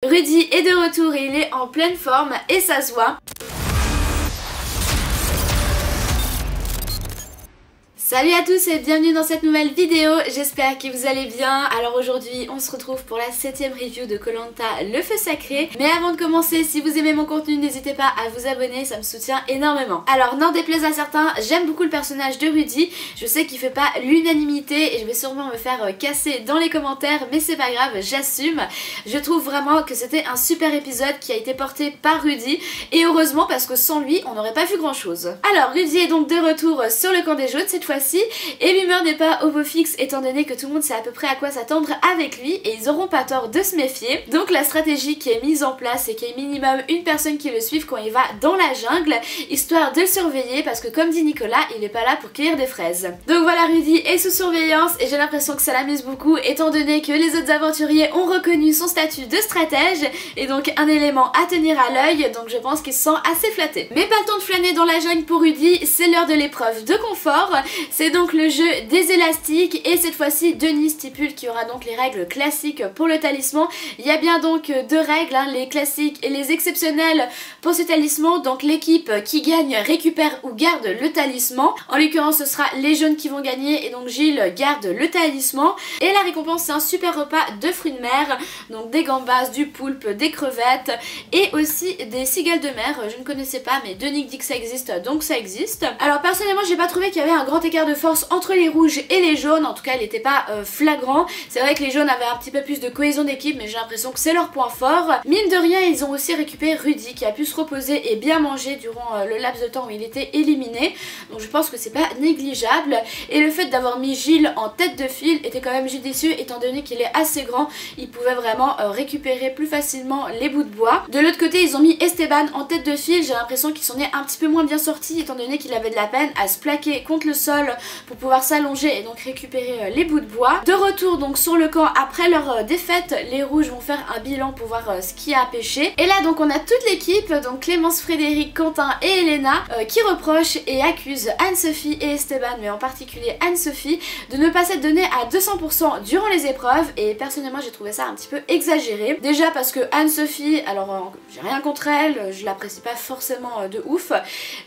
Rudy est de retour et il est en pleine forme et ça se voit. Salut à tous et bienvenue dans cette nouvelle vidéo, j'espère que vous allez bien. Alors aujourd'hui on se retrouve pour la 7ème review de Koh Lanta le feu sacré. Mais avant de commencer, si vous aimez mon contenu, n'hésitez pas à vous abonner, ça me soutient énormément. Alors n'en déplaise à certains, j'aime beaucoup le personnage de Rudy. Je sais qu'il fait pas l'unanimité et je vais sûrement me faire casser dans les commentaires, mais c'est pas grave, j'assume. Je trouve vraiment que c'était un super épisode qui a été porté par Rudy. Et heureusement parce que sans lui on n'aurait pas vu grand chose. Alors Rudy est donc de retour sur le camp des jaunes cette fois-ci. Et l'humeur n'est pas au beau fixe étant donné que tout le monde sait à peu près à quoi s'attendre avec lui et ils auront pas tort de se méfier. Donc la stratégie qui est mise en place c'est qu'il y ait minimum une personne qui le suive quand il va dans la jungle, histoire de le surveiller parce que comme dit Nicolas, il est pas là pour cueillir des fraises. Donc voilà, Rudy est sous surveillance et j'ai l'impression que ça l'amuse beaucoup étant donné que les autres aventuriers ont reconnu son statut de stratège et donc un élément à tenir à l'œil, donc je pense qu'il se sent assez flatté. Mais pas le temps de flâner dans la jungle pour Rudy, c'est l'heure de l'épreuve de confort. C'est donc le jeu des élastiques et cette fois-ci Denis stipule qu'il y aura donc les règles classiques pour le talisman. Il y a bien donc deux règles, hein, les classiques et les exceptionnels pour ce talisman. Donc l'équipe qui gagne récupère ou garde le talisman. En l'occurrence ce sera les jaunes qui vont gagner et donc Gilles garde le talisman. Et la récompense c'est un super repas de fruits de mer, donc des gambas, du poulpe, des crevettes et aussi des cigales de mer. Je ne connaissais pas mais Denis dit que ça existe donc ça existe. Alors personnellement j'ai pas trouvé qu'il y avait un grand écart de force entre les rouges et les jaunes, en tout cas il n'était pas flagrant. C'est vrai que les jaunes avaient un petit peu plus de cohésion d'équipe mais j'ai l'impression que c'est leur point fort. Mine de rien ils ont aussi récupéré Rudy qui a pu se reposer et bien manger durant le laps de temps où il était éliminé, donc je pense que c'est pas négligeable. Et le fait d'avoir mis Gilles en tête de file était quand même judicieux étant donné qu'il est assez grand, il pouvait vraiment récupérer plus facilement les bouts de bois. De l'autre côté ils ont mis Esteban en tête de file, j'ai l'impression qu'il s'en est un petit peu moins bien sorti étant donné qu'il avait de la peine à se plaquer contre le sol pour pouvoir s'allonger et donc récupérer les bouts de bois. De retour donc sur le camp après leur défaite, les rouges vont faire un bilan pour voir ce qu'il y a à pêcher. Et là donc on a toute l'équipe, donc Clémence, Frédéric, Quentin et Elena qui reprochent et accusent Anne-Sophie et Esteban, mais en particulier Anne-Sophie, de ne pas s'être donnée à 200% durant les épreuves. Et personnellement j'ai trouvé ça un petit peu exagéré. Déjà parce que Anne-Sophie, alors j'ai rien contre elle, je l'apprécie pas forcément de ouf,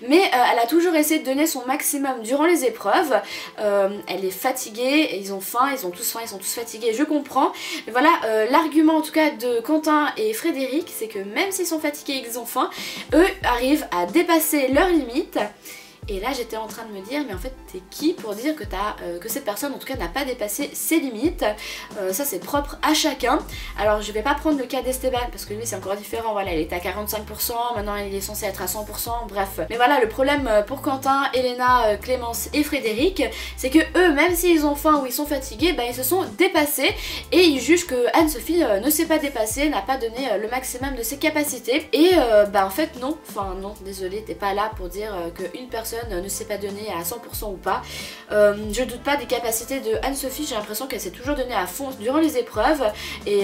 mais elle a toujours essayé de donner son maximum durant les épreuves. Elle est fatiguée, et ils ont faim, ils sont tous fatigués, je comprends. Mais voilà, l'argument en tout cas de Quentin et Frédéric, c'est que même s'ils sont fatigués et qu'ils ont faim, eux arrivent à dépasser leurs limites. Et là j'étais en train de me dire mais en fait t'es qui pour dire que cette personne en tout cas n'a pas dépassé ses limites. Ça c'est propre à chacun. Alors je vais pas prendre le cas d'Esteban parce que lui c'est encore différent, voilà il était à 45%, maintenant il est censé être à 100%, bref. Mais voilà le problème pour Quentin, Elena, Clémence et Frédéric, c'est que eux même s'ils ont faim ou ils sont fatigués, bah ils se sont dépassés et ils jugent que Anne-Sophie ne s'est pas dépassée, n'a pas donné le maximum de ses capacités. Et bah en fait non, enfin non, désolé t'es pas là pour dire qu'une personne ne s'est pas donnée à 100% ou pas. Je doute pas des capacités de Anne-Sophie, j'ai l'impression qu'elle s'est toujours donnée à fond durant les épreuves et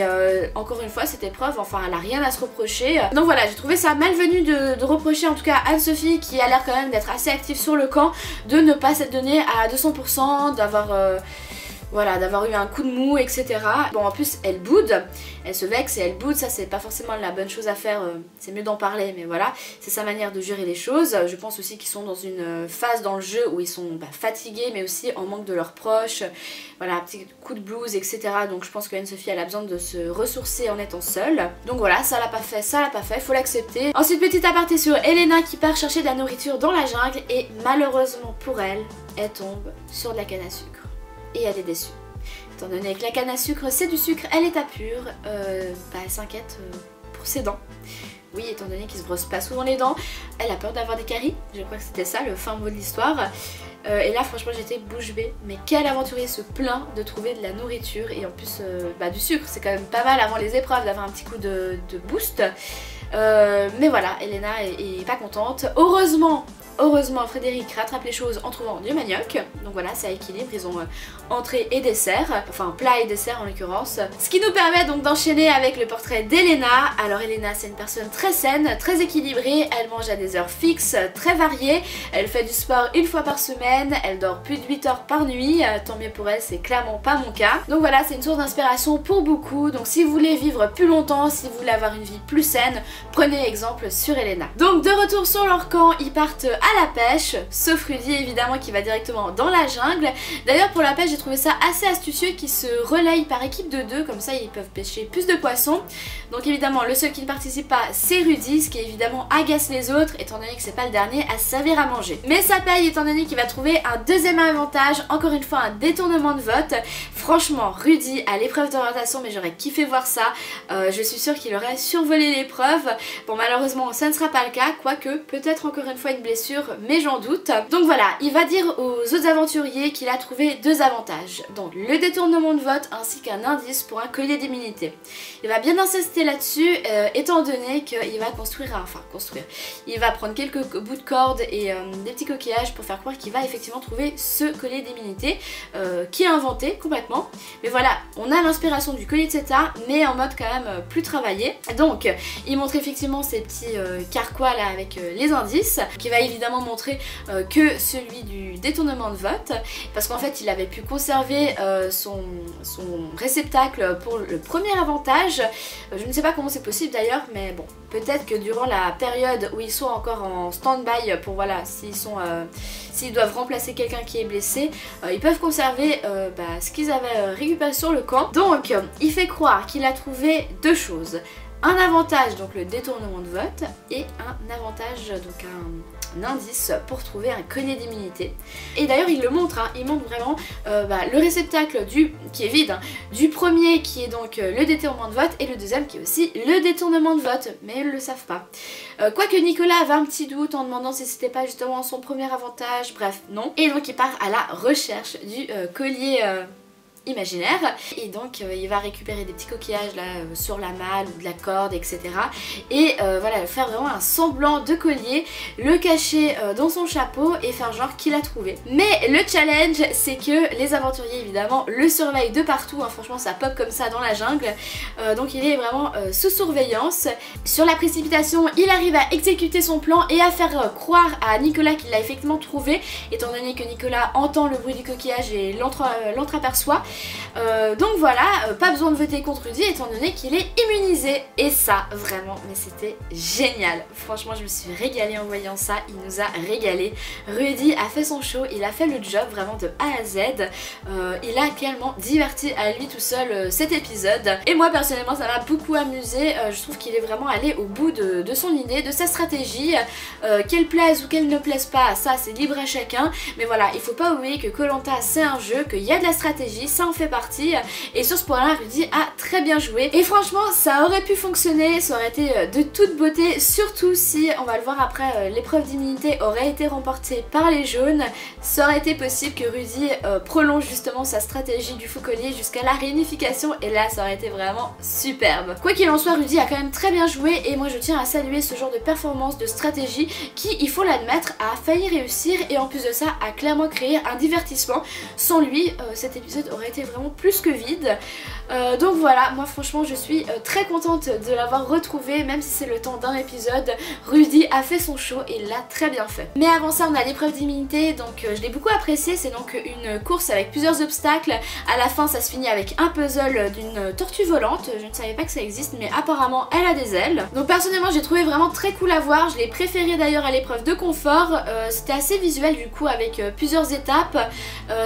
encore une fois cette épreuve, enfin elle a rien à se reprocher. Donc voilà, j'ai trouvé ça malvenu de reprocher en tout cas à Anne-Sophie qui a l'air quand même d'être assez active sur le camp, de ne pas s'être donnée à 200%, d'avoir eu un coup de mou, etc. Bon en plus elle boude, elle se vexe et elle boude, ça c'est pas forcément la bonne chose à faire, c'est mieux d'en parler mais voilà, c'est sa manière de gérer les choses. Je pense aussi qu'ils sont dans une phase dans le jeu où ils sont fatigués mais aussi en manque de leurs proches, voilà un petit coup de blues etc. Donc je pense que Anne-Sophie elle a besoin de se ressourcer en étant seule. Donc voilà, ça l'a pas fait, faut l'accepter. Ensuite petit aparté sur Elena qui part chercher de la nourriture dans la jungle et malheureusement pour elle, elle tombe sur de la canne à sucre. Et elle est déçue. Étant donné que la canne à sucre c'est du sucre, elle est à pur, elle s'inquiète pour ses dents. Oui, étant donné qu'il se brosse pas souvent les dents, elle a peur d'avoir des caries, je crois que c'était ça le fin mot de l'histoire. Et là franchement j'étais bouche bée, mais quel aventurier se plaint de trouver de la nourriture et en plus du sucre, c'est quand même pas mal avant les épreuves d'avoir un petit coup de boost. Mais voilà, Elena est pas contente. Heureusement heureusement Frédéric rattrape les choses en trouvant du manioc. Donc voilà, ça équilibre, ils ont entrée et dessert, enfin plat et dessert en l'occurrence. Ce qui nous permet donc d'enchaîner avec le portrait d'Elena. Alors Elena, c'est une personne très saine, très équilibrée, elle mange à des heures fixes, très variées, elle fait du sport une fois par semaine, elle dort plus de 8 heures par nuit, tant mieux pour elle, c'est clairement pas mon cas. Donc voilà, c'est une source d'inspiration pour beaucoup, donc si vous voulez vivre plus longtemps, si vous voulez avoir une vie plus saine, prenez exemple sur Elena. Donc de retour sur leur camp, ils partent à la pêche, sauf Rudy évidemment qui va directement dans la jungle. D'ailleurs pour la pêche j'ai trouvé ça assez astucieux qu'ils se relayent par équipe de 2, comme ça ils peuvent pêcher plus de poissons. Donc évidemment le seul qui ne participe pas c'est Rudy, ce qui évidemment agace les autres étant donné que c'est pas le dernier à se servir à manger. Mais ça paye étant donné qu'il va trouver un deuxième avantage, encore une fois un détournement de vote. Franchement Rudy à l'épreuve d'orientation, mais j'aurais kiffé voir ça, je suis sûre qu'il aurait survolé l'épreuve. Bon malheureusement ça ne sera pas le cas, quoique peut-être encore une fois une blessure, mais j'en doute. Donc voilà, il va dire aux autres aventuriers qu'il a trouvé 2 avantages, donc le détournement de vote ainsi qu'un indice pour un collier d'immunité. Il va bien insister là-dessus étant donné qu'il va construire, il va prendre quelques bouts de corde et des petits coquillages pour faire croire qu'il va effectivement trouver ce collier d'immunité qui est inventé complètement. Mais voilà, on a l'inspiration du collier de Zeta mais en mode quand même plus travaillé. Donc il montre effectivement ces petits carquois là avec les indices, qui va évidemment montrer que celui du détournement de vote, parce qu'en fait il avait pu conserver son réceptacle pour le premier avantage. Je ne sais pas comment c'est possible d'ailleurs, mais bon, peut-être que durant la période où ils sont encore en stand-by pour voilà, s'ils doivent remplacer quelqu'un qui est blessé, ils peuvent conserver ce qu'ils avaient récupéré sur le camp. Donc il fait croire qu'il a trouvé 2 choses. Un avantage, donc le détournement de vote, et un avantage, donc un indice pour trouver un collier d'immunité. Et d'ailleurs il le montre, hein, il montre vraiment le réceptacle qui est vide, hein, du premier qui est donc le détournement de vote et le deuxième qui est aussi le détournement de vote, mais ils ne le savent pas. Quoique Nicolas avait un petit doute en demandant si c'était pas justement son premier avantage, bref non. Et donc il part à la recherche du collier imaginaire, et donc il va récupérer des petits coquillages là sur la malle ou de la corde, etc. Et voilà, faire vraiment un semblant de collier, le cacher dans son chapeau et faire genre qu'il a trouvé. Mais le challenge c'est que les aventuriers évidemment le surveillent de partout, hein, franchement ça pop comme ça dans la jungle, donc il est vraiment sous surveillance. Sur la précipitation il arrive à exécuter son plan et à faire croire à Nicolas qu'il l'a effectivement trouvé, étant donné que Nicolas entend le bruit du coquillage et l'entreaperçoit. Donc voilà, pas besoin de voter contre Rudy étant donné qu'il est immunisé. Et ça, vraiment, mais c'était génial. Franchement, je me suis régalée en voyant ça, il nous a régalé. Rudy a fait son show, il a fait le job vraiment de A à Z. Il a clairement diverti à lui tout seul cet épisode. Et moi, personnellement, ça m'a beaucoup amusé. Je trouve qu'il est vraiment allé au bout de son idée, de sa stratégie. Qu'elle plaise ou qu'elle ne plaise pas, ça c'est libre à chacun. Mais voilà, il faut pas oublier que Koh-Lanta c'est un jeu, qu'il y a de la stratégie, ça en fait partie, et sur ce point là Rudy a très bien joué et franchement ça aurait pu fonctionner, ça aurait été de toute beauté, surtout si, on va le voir après, l'épreuve d'immunité aurait été remportée par les jaunes. Ça aurait été possible que Rudy prolonge justement sa stratégie du faux collier jusqu'à la réunification, et là ça aurait été vraiment superbe. Quoi qu'il en soit, Rudy a quand même très bien joué et moi je tiens à saluer ce genre de performance, de stratégie qui, il faut l'admettre, a failli réussir et en plus de ça a clairement créé un divertissement. Sans lui cet épisode aurait été vraiment plus que vide. Donc voilà, moi franchement je suis très contente de l'avoir retrouvé, même si c'est le temps d'un épisode. Rudy a fait son show et il l'a très bien fait. Mais avant ça on a l'épreuve d'immunité, donc je l'ai beaucoup apprécié. C'est donc une course avec plusieurs obstacles. À la fin ça se finit avec un puzzle d'une tortue volante. Je ne savais pas que ça existe, mais apparemment elle a des ailes. Donc personnellement j'ai trouvé vraiment très cool à voir. Je l'ai préféré d'ailleurs à l'épreuve de confort. C'était assez visuel du coup avec plusieurs étapes.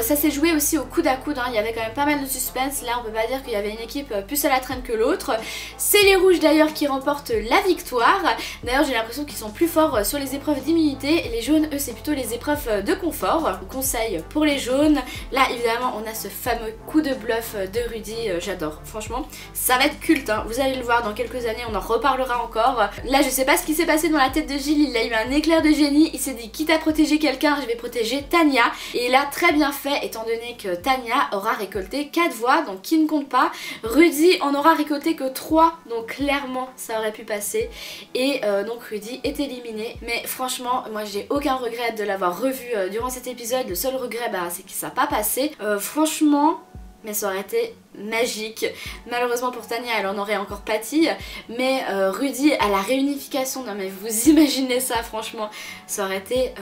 Ça s'est joué aussi au coude à coude, hein. Il y avait quand même pas mal de suspense. Là on peut pas dire qu'il y avait une équipe plus à la traîne que l'autre. C'est les rouges d'ailleurs qui remportent la victoire. D'ailleurs j'ai l'impression qu'ils sont plus forts sur les épreuves d'immunité, et les jaunes eux c'est plutôt les épreuves de confort. Conseil pour les jaunes, là évidemment on a ce fameux coup de bluff de Rudy, j'adore, franchement ça va être culte, hein. Vous allez le voir dans quelques années, on en reparlera encore. Là je sais pas ce qui s'est passé dans la tête de Gilles, il a eu un éclair de génie, il s'est dit quitte à protéger quelqu'un je vais protéger Tania, et il a très bien fait étant donné que Tania aura récolté 4 voix, donc qui ne compte pas. Rudy en aura récolté que 3, donc clairement ça aurait pu passer. Et donc Rudy est éliminé. Mais franchement, moi j'ai aucun regret de l'avoir revu durant cet épisode. Le seul regret, c'est que ça n'a pas passé. Franchement... mais ça aurait été magique. Malheureusement pour Tania, elle en aurait encore pâti. Mais Rudy à la réunification, non mais vous imaginez ça franchement, ça aurait été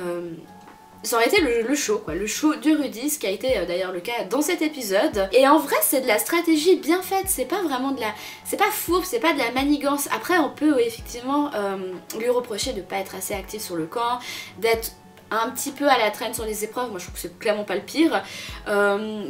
le show quoi, le show de Rudy, ce qui a été d'ailleurs le cas dans cet épisode. Et en vrai c'est de la stratégie bien faite, c'est pas vraiment de la... c'est pas fourbe, c'est pas de la manigance. Après on peut effectivement lui reprocher de pas être assez actif sur le camp, d'être un petit peu à la traîne sur les épreuves, moi je trouve que c'est clairement pas le pire,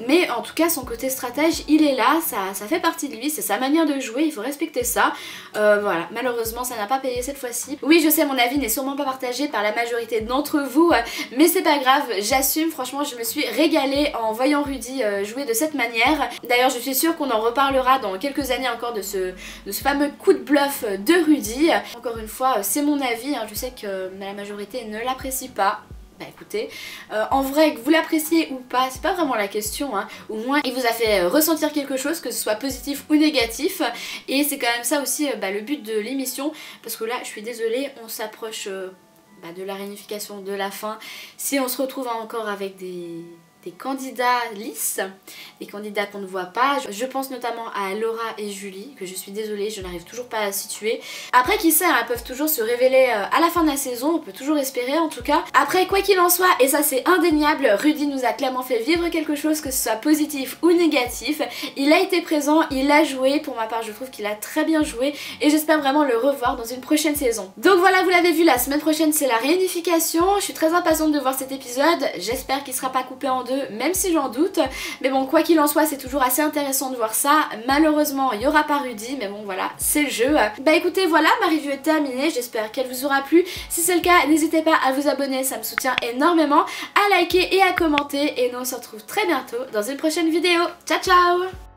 mais en tout cas son côté stratège il est là, ça fait partie de lui, c'est sa manière de jouer, il faut respecter ça. Voilà, malheureusement ça n'a pas payé cette fois-ci. Oui je sais, mon avis n'est sûrement pas partagé par la majorité d'entre vous, mais c'est pas grave, j'assume. Franchement je me suis régalée en voyant Rudy jouer de cette manière. D'ailleurs je suis sûre qu'on en reparlera dans quelques années encore de ce fameux coup de bluff de Rudy. Encore une fois c'est mon avis, je sais que la majorité ne l'apprécie pas. Bah écoutez, en vrai que vous l'appréciez ou pas, c'est pas vraiment la question, au moins il vous a fait ressentir quelque chose, que ce soit positif ou négatif, et c'est quand même ça aussi le but de l'émission, parce que là je suis désolée, on s'approche de la réunification, de la fin. Si on se retrouve encore avec des candidats lisses, des candidats qu'on ne voit pas. Je pense notamment à Laura et Julie, que je suis désolée, je n'arrive toujours pas à situer. Après qui sait, elles peuvent toujours se révéler à la fin de la saison, on peut toujours espérer en tout cas. Après quoi qu'il en soit, et ça c'est indéniable, Rudy nous a clairement fait vivre quelque chose, que ce soit positif ou négatif. Il a été présent, il a joué, pour ma part je trouve qu'il a très bien joué, et j'espère vraiment le revoir dans une prochaine saison. Donc voilà, vous l'avez vu, la semaine prochaine c'est la réunification. Je suis très impatiente de voir cet épisode, j'espère qu'il sera pas coupé en deux, même si j'en doute. Mais bon, quoi qu'il en soit, c'est toujours assez intéressant de voir ça. Malheureusement, il n'y aura pas Rudy, mais bon voilà, c'est le jeu. Bah écoutez, voilà, ma review est terminée, j'espère qu'elle vous aura plu. Si c'est le cas, n'hésitez pas à vous abonner, ça me soutient énormément, à liker et à commenter. Et nous on se retrouve très bientôt dans une prochaine vidéo. Ciao ciao!